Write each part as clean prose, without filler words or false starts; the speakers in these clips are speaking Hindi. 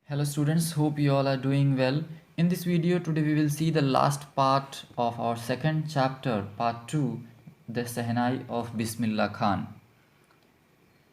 Hello students, hope you all are doing well. In this video today we will see the last part of our second chapter, part 2, the Sehnai of Bismillah Khan.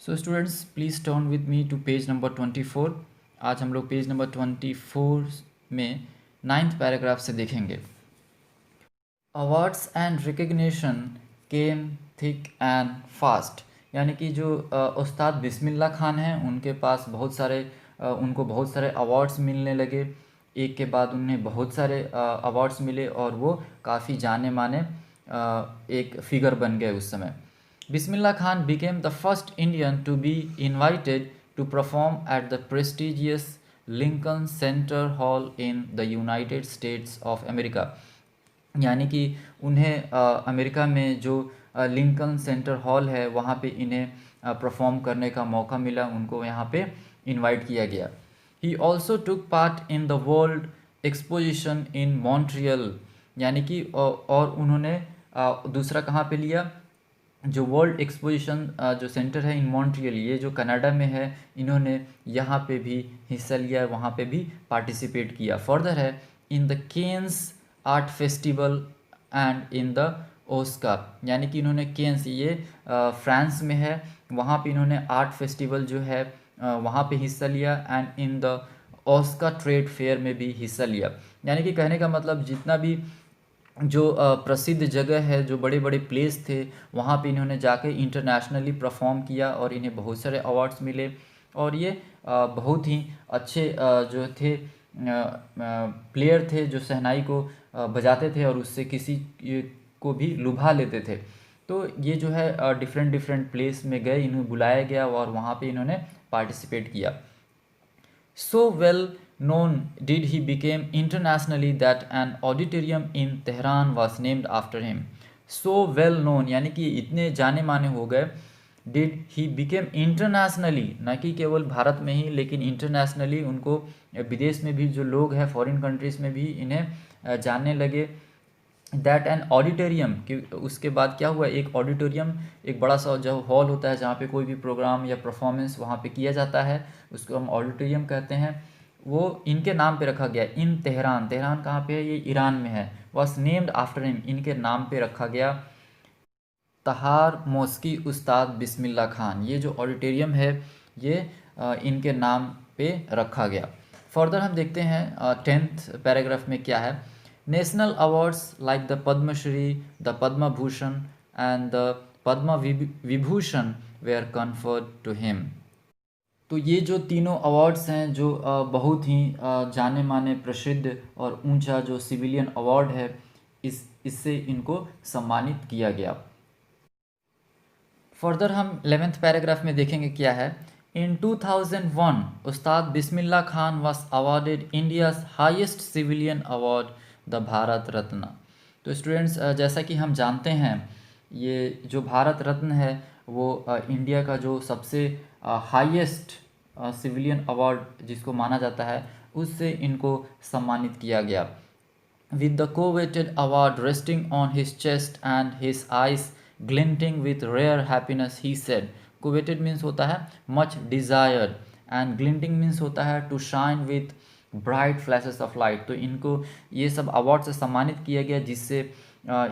So students, please turn with me to page number 24. आज हम लोग पेज नंबर 24 में 9th पैराग्राफ से देखेंगे. Awards and recognition came thick and fast. यानी कि जो उस्ताद बिस्मिल्लाह खान हैं उनके पास उनको बहुत सारे अवार्ड्स मिलने लगे. एक के बाद उन्हें बहुत सारे अवार्ड्स मिले और वो काफ़ी जाने माने एक फिगर बन गए उस समय. Bismillah Khan became the first Indian to be invited to perform at the prestigious Lincoln Center Hall in the United States of America. यानी कि उन्हें अमेरिका में जो लिंकन सेंटर हॉल है वहाँ पे इन्हें परफॉर्म करने का मौका मिला. उनको यहाँ पे इनवाइट किया गया. He also took part in the world exposition in Montreal. यानी कि और उन्होंने दूसरा कहाँ पे लिया, जो वर्ल्ड एक्सपोजिशन जो सेंटर है इन मॉन्ट्रियल, ये जो कनाडा में है, इन्होंने यहाँ पे भी हिस्सा लिया, वहाँ पे भी पार्टिसिपेट किया. फर्दर है in the Cannes art festival and in the Osaka. यानी कि इन्होंने केन्स, ये फ्रांस में है, वहाँ पे इन्होंने आर्ट फेस्टिवल जो है वहाँ पे हिस्सा लिया and in the Osaka trade fair में भी हिस्सा लिया. यानी कि कहने का मतलब जितना भी जो प्रसिद्ध जगह है, जो बड़े बड़े प्लेस थे, वहाँ पे इन्होंने जाके इंटरनेशनली परफॉर्म किया और इन्हें बहुत सारे अवार्ड्स मिले. और ये बहुत ही अच्छे जो थे प्लेयर थे जो शहनाई को बजाते थे और उससे किसी को भी लुभा लेते थे. तो ये जो है डिफरेंट डिफरेंट प्लेस में गए, इन्हें बुलाया गया और वहाँ पे इन्होंने पार्टिसिपेट किया. So well known did he became internationally that an auditorium in Tehran was named after him. So well known यानी कि इतने जाने माने हो गए. Did he became internationally, ना कि केवल भारत में ही लेकिन इंटरनेशनली उनको विदेश में भी जो लोग हैं फॉरेन कंट्रीज़ में भी इन्हें जानने लगे. दैट एन ऑडिटोरियम, कि उसके बाद क्या हुआ, एक ऑडिटोरियम, एक बड़ा सा जो हॉल होता है जहाँ पे कोई भी प्रोग्राम या परफॉर्मेंस वहाँ पे किया जाता है, उसको हम ऑडिटोरियम कहते हैं. वो इनके नाम पे रखा गया. इन तेहरान, तेहरान कहाँ पे है, ये ईरान में है. वॉज नेम्ड आफ्टर हिम, इनके नाम पे रखा गया. तहार मौसकी उस्ताद बिस्मिल्लाह खान, ये जो ऑडिटोरियम है ये इनके नाम पे रखा गया. फर्दर हम देखते हैं 10th पैराग्राफ में क्या है. National awards like the Padma Shri, the Padma Bhushan and the Padma Vibhushan were conferred to him. तो ये जो तीनों अवार्ड्स हैं जो बहुत ही जाने माने प्रसिद्ध और ऊंचा जो सिविलियन अवार्ड है, इससे इनको सम्मानित किया गया. फर्दर हम 11th पैराग्राफ में देखेंगे क्या है. In 2001 Ustad Bismillah Khan was awarded India's highest civilian award, the Bharat Ratna. तो स्टूडेंट्स, जैसा कि हम जानते हैं ये जो भारत रत्न है वो इंडिया का जो सबसे हाईएस्ट सिविलियन अवार्ड जिसको माना जाता है, उससे इनको सम्मानित किया गया. With the coveted award resting on his chest and his eyes glinting with rare happiness he said. Coveted means होता है much desired and glinting means होता है to shine with bright flashes of light. तो इनको ये सब अवार्ड से सम्मानित किया गया जिससे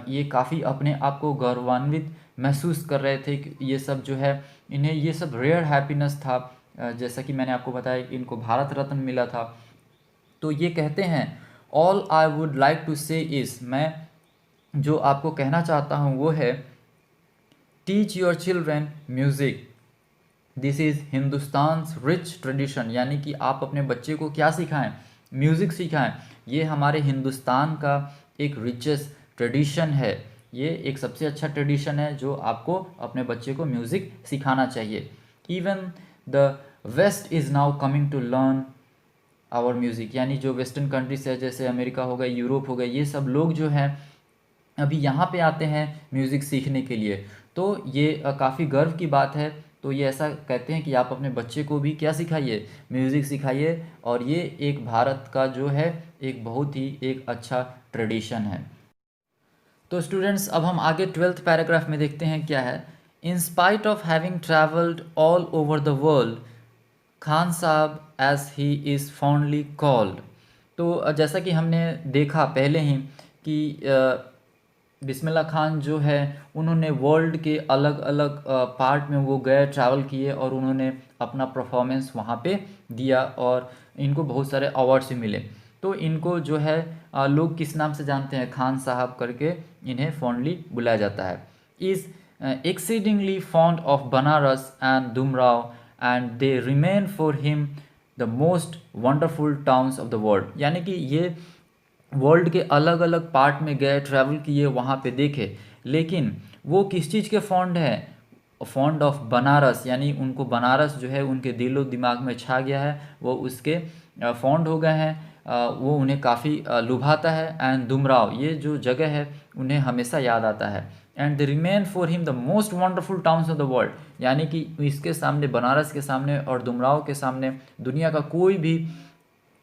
ये काफ़ी अपने आप को गौरवान्वित महसूस कर रहे थे कि ये सब जो है इन्हें ये सब रेयर हैप्पीनेस था. जैसा कि मैंने आपको बताया कि इनको भारत रत्न मिला था. तो ये कहते हैं all I would like to say is, मैं जो आपको कहना चाहता हूँ वो है teach your children music, this is Hindustan's rich tradition. यानी कि आप अपने बच्चे को क्या सिखाएं, म्यूज़िक सिखाएं. ये हमारे हिंदुस्तान का एक रिचेस्ट ट्रेडिशन है, ये एक सबसे अच्छा ट्रेडिशन है जो आपको अपने बच्चे को म्यूज़िक सिखाना चाहिए. Even the west is now coming to learn our music. यानी जो वेस्टर्न कंट्रीज है जैसे अमेरिका हो गया, यूरोप हो गया, ये सब लोग जो हैं अभी यहाँ पे आते हैं म्यूज़िक सीखने के लिए. तो ये काफ़ी गर्व की बात है. तो ये ऐसा कहते हैं कि आप अपने बच्चे को भी क्या सिखाइए, म्यूज़िक सिखाइए. और ये एक भारत का जो है एक बहुत ही एक अच्छा ट्रेडिशन है. तो स्टूडेंट्स, अब हम आगे 12th पैराग्राफ में देखते हैं क्या है. In spite of having travelled all over the world Khan Sahab as he is fondly called. तो जैसा कि हमने देखा पहले ही कि बिस्मिल्लाह खान जो है उन्होंने वर्ल्ड के अलग अलग पार्ट में वो गए, ट्रैवल किए और उन्होंने अपना परफॉर्मेंस वहाँ पे दिया और इनको बहुत सारे अवार्ड्स भी मिले। तो इनको जो है लोग किस नाम से जानते हैं, खान साहब करके इन्हें फॉन्डली बुलाया जाता है। Is exceedingly fond of Banaras and Dumrao and they remain for him the most wonderful towns of the world। यानी कि ये वर्ल्ड के अलग अलग पार्ट में गए, ट्रैवल किए, वहाँ पे देखे, लेकिन वो किस चीज़ के फॉन्ड है, फॉन्ड ऑफ बनारस, यानी उनको बनारस जो है उनके दिलो दिमाग में छा गया है, वो उसके फॉन्ड हो गए हैं, वो उन्हें काफ़ी लुभाता है। एंड दुमराव, ये जो जगह है उन्हें हमेशा याद आता है। And they remain for him the most wonderful towns of the world, यानी कि इसके सामने, बनारस के सामने और दुमराव के सामने दुनिया का कोई भी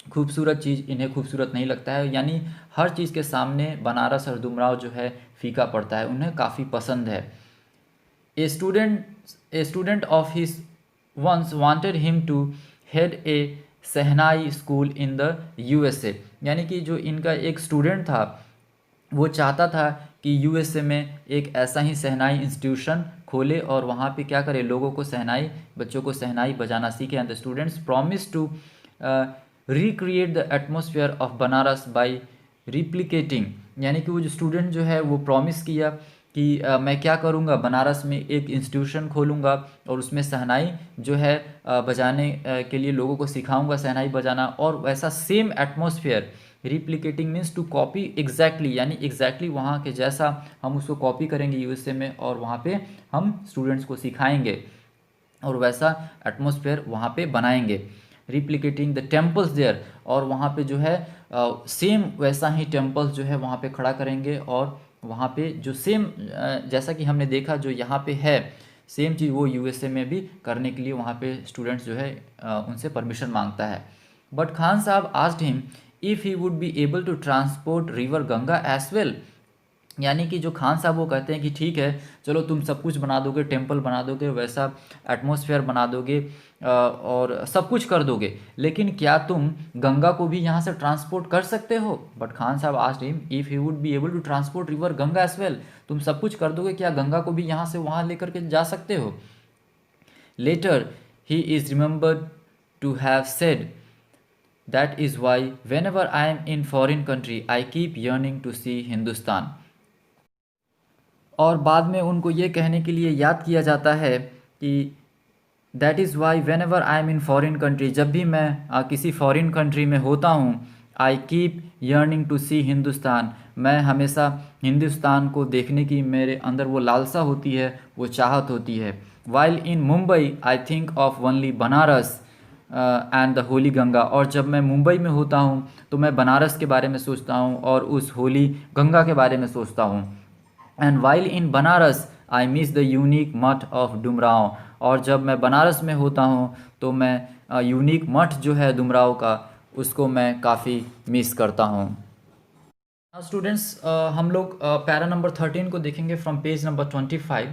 खूबसूरत चीज़ इन्हें खूबसूरत नहीं लगता है। यानी हर चीज़ के सामने बनारस और दुमराव जो है फीका पड़ता है, उन्हें काफ़ी पसंद है। A student of his once wanted him to head a shehnai school in the USA। यानी कि जो इनका एक स्टूडेंट था वो चाहता था कि USA में एक ऐसा ही शहनाई इंस्टीट्यूशन खोले और वहाँ पे क्या करे, लोगों को शहनाई, बच्चों को शहनाई बजाना सीखे। And the students promise to recreate the atmosphere of Banaras by replicating. यानी कि वो जो स्टूडेंट जो है वो प्रॉमिस किया कि मैं क्या करूँगा, बनारस में एक इंस्टीट्यूशन खोलूँगा और उसमें शहनाई जो है बजाने के लिए लोगों को सिखाऊंगा शहनाई बजाना, और वैसा same atmosphere, replicating means to copy exactly, यानी एग्जैक्टली वहाँ के जैसा हम उसको कॉपी करेंगे यूएसए में और वहाँ पे हम स्टूडेंट्स को सिखाएंगे और वैसा एटमॉस्फेयर वहाँ पे बनाएंगे। रिप्लिकेटिंग द टेम्पल्स देयर, और वहाँ पे जो है सेम वैसा ही टेम्पल्स जो है वहाँ पे खड़ा करेंगे और वहाँ पे जो सेम जैसा कि हमने देखा जो यहाँ पे है सेम चीज़ वो यूएसए में भी करने के लिए वहाँ पे स्टूडेंट्स जो है उनसे परमिशन मांगता है। But Khan Sahab asked him if he would be able to transport river Ganga as well. यानी कि जो खान साहब वो कहते हैं कि ठीक है, चलो तुम सब कुछ बना दोगे, टेम्पल बना दोगे, वैसा एटमॉस्फेयर बना दोगे और सब कुछ कर दोगे, लेकिन क्या तुम गंगा को भी यहाँ से ट्रांसपोर्ट कर सकते हो। But Khan Sahab asked him if he would be able to transport river Ganga as well. तुम सब कुछ कर दोगे, क्या गंगा को भी यहाँ से वहाँ लेकर के जा सकते हो। Later he is remembered to have said that is why whenever I am in foreign country I keep yearning to see Hindustan. और बाद में उनको ये कहने के लिए याद किया जाता है कि that is why whenever I am in foreign country, जब भी मैं किसी फॉरेन कंट्री में होता हूँ, आई keep yearning to see Hindustan, मैं हमेशा हिंदुस्तान को देखने की मेरे अंदर वो लालसा होती है, वो चाहत होती है। While in Mumbai I think of only Banaras and the Holi Ganga, और जब मैं मुंबई में होता हूँ तो मैं बनारस के बारे में सोचता हूँ और उस होली गंगा के बारे में सोचता हूँ। And while in Banaras I miss the unique मठ ऑफ डुमराव, और जब मैं बनारस में होता हूँ तो मैं यूनिक मठ जो है डुमराव का, उसको मैं काफ़ी मिस करता हूँ। स्टूडेंट्स हम लोग पैरा नंबर 13 को देखेंगे from page number 25।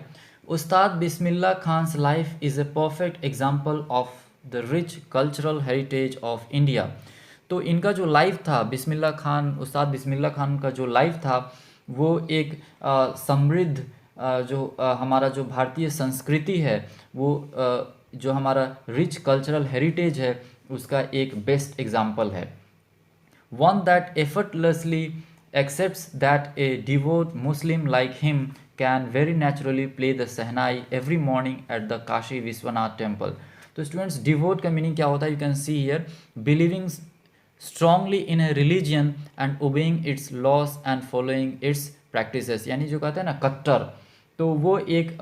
Ustad Bismillah Khan's life is a perfect example of the rich cultural heritage of India. तो इनका जो लाइफ था, बिस्मिल्लाह खान, उस्ताद बिस्मिल्लाह खान का जो लाइफ था वो एक समृद्ध हमारा जो भारतीय संस्कृति है, वो जो हमारा रिच कल्चरल हेरिटेज है, उसका एक बेस्ट एग्जाम्पल है। One that effortlessly accepts that a devout Muslim like him can very naturally play the Sahnai every morning at the Kashi Vishwanath temple। तो स्टूडेंट्स डिवोट का मीनिंग क्या होता है, you can see here, believing strongly in A religion and obeying it's loss and following it's practices. यानी जो कहते हैं ना कट्टर, तो वो एक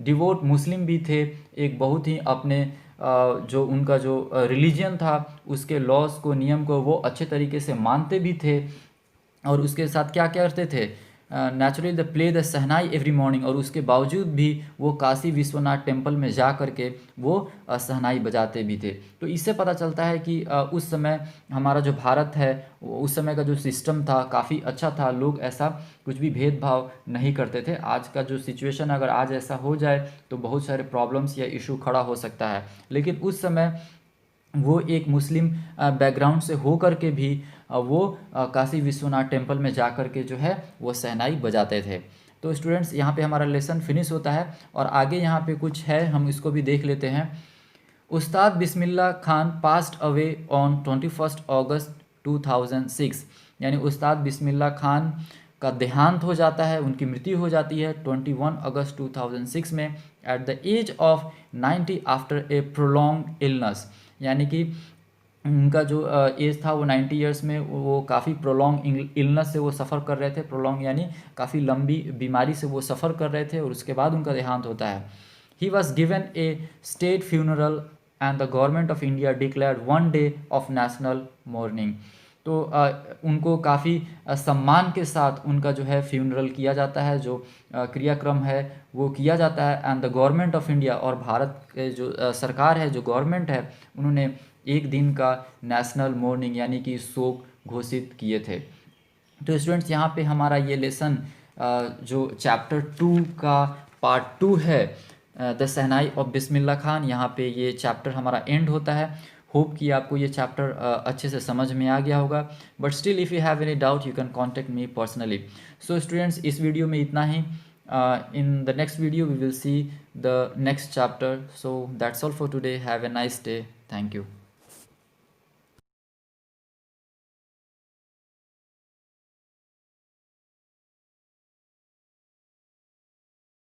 डिवोट मुस्लिम भी थे, एक बहुत ही अपने जो उनका जो रिलीजन था उसके लॉस को, नियम को वो अच्छे तरीके से मानते भी थे, और उसके साथ क्या क्या करते थे, naturally the play the shehnai every morning, और उसके बावजूद भी वो काशी विश्वनाथ टेम्पल में जा कर के वो सहनाई बजाते भी थे। तो इससे पता चलता है कि उस समय हमारा जो भारत है, उस समय का जो सिस्टम था काफ़ी अच्छा था, लोग ऐसा कुछ भी भेदभाव नहीं करते थे। आज का जो सिचुएशन अगर आज ऐसा हो जाए तो बहुत सारे प्रॉब्लम्स या इशू खड़ा हो सकता है, लेकिन उस समय वो एक मुस्लिम बैकग्राउंड से हो कर के भी वो काशी विश्वनाथ टेम्पल में जा कर के जो है वो शहनाई बजाते थे। तो स्टूडेंट्स यहाँ पे हमारा लेसन फिनिश होता है और आगे यहाँ पे कुछ है, हम इसको भी देख लेते हैं। उस्ताद Bismillah Khan passed away on 21 अगस्त 2006, यानी उस्ताद बिस्मिल्लाह खान का देहांत हो जाता है, उनकी मृत्यु हो जाती है 21 अगस्त 2006 में at the age of 90 after a prolong illness, यानी कि उनका जो एज था वो 90 ईयर्स में, वो काफ़ी प्रोलॉन्ग इलनेस से वो सफ़र कर रहे थे। प्रोलॉन्ग यानी काफ़ी लंबी बीमारी से वो सफ़र कर रहे थे और उसके बाद उनका देहांत होता है। He was given A state funeral and the government of India declared 1 day of national morning. तो उनको काफ़ी सम्मान के साथ उनका जो है फ्यूनरल किया जाता है, जो क्रियाक्रम है वो किया जाता है। And the government of India, और भारत के जो सरकार है, जो गवर्नमेंट है, उन्होंने एक दिन का नेशनल मॉर्निंग यानी कि शोक घोषित किए थे। तो स्टूडेंट्स यहाँ पे हमारा ये लेसन जो चैप्टर 2 का पार्ट 2 है, the shehnai of Bismillah Khan, यहाँ पे ये चैप्टर हमारा एंड होता है। होप कि आपको ये चैप्टर अच्छे से समझ में आ गया होगा, but still if you have any doubt you can contact me personally. So students, इस वीडियो में इतना ही। In the next video we will see the next chapter. So that's all for today. Have a nice day. Thank you.